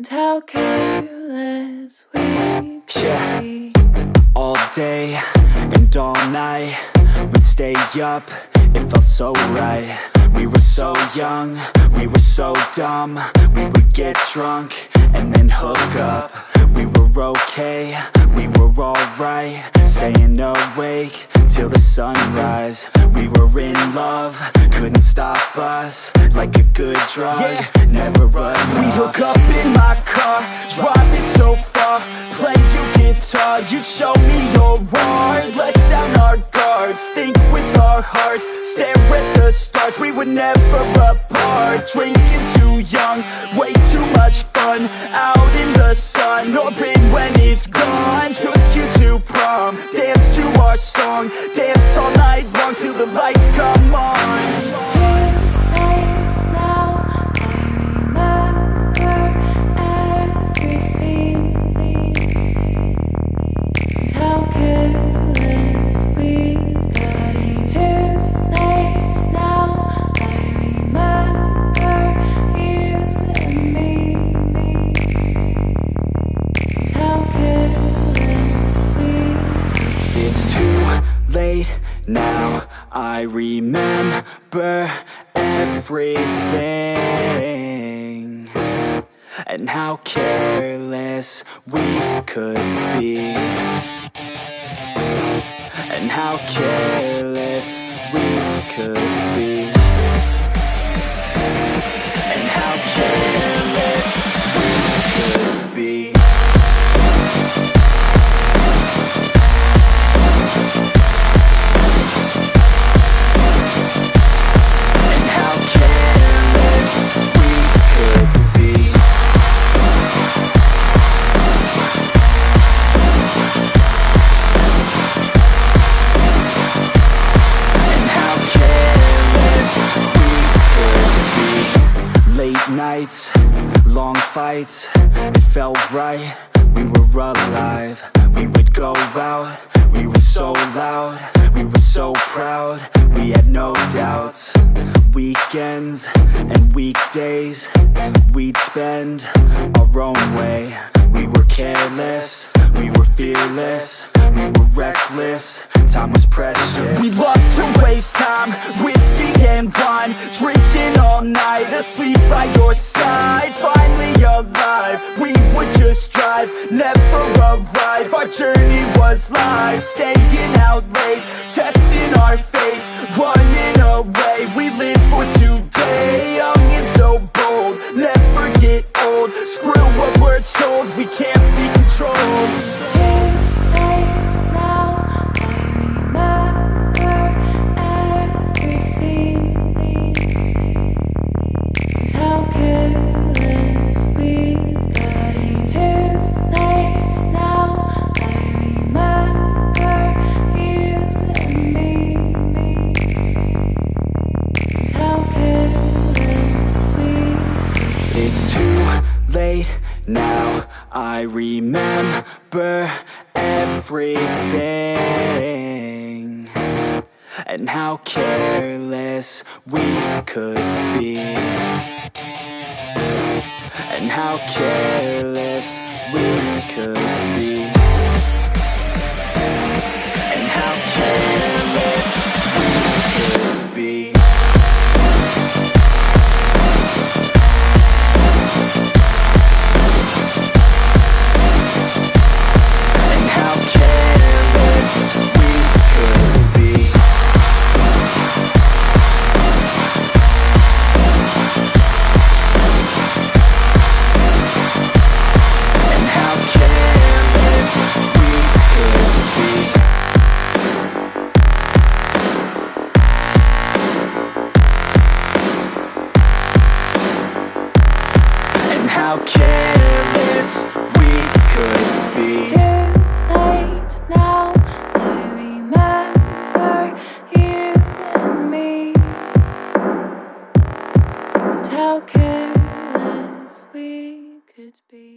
and how careless we could be. All day and all night, we'd stay up, it felt so right. We were so young, we were so dumb. We would get drunk and then hook up. We were okay, we were alright, staying awake till the sunrise. We were in love, couldn't stop us, like a good drug, never enough. We'd hook up in my car, driving so far, play your guitar, you'd show me your art. Let down our guards, think with our hearts, stare at the stars. We were never apart, drinking too young, way too much fun, out in the sun, open when it's gone. Took you to prom, dance to our song, dance all night long till the lights come on. Late now, I remember everything, and how careless we could be, and how careless we could be, and how careless we could be. Nights, long fights, it felt right, we were alive. We would go out, we were so loud, we were so proud, we had no doubts. Weekends and weekdays, we'd spend our own way. We were careless, we were fearless, we were reckless, time was precious. We loved to waste time, whiskey and wine, drinking all night, asleep by your side. Finally alive, we would just drive, never arrive. Our journey was life, staying out late, testing our fate, running away. We live for today, young and so bold, never get old. Screw what we're told, we can't be controlled. Late now, I remember everything, and how careless we could be, and how careless we could be, and how careless we could be. How careless we could be. It's too late now, I remember you and me, and how careless we could be.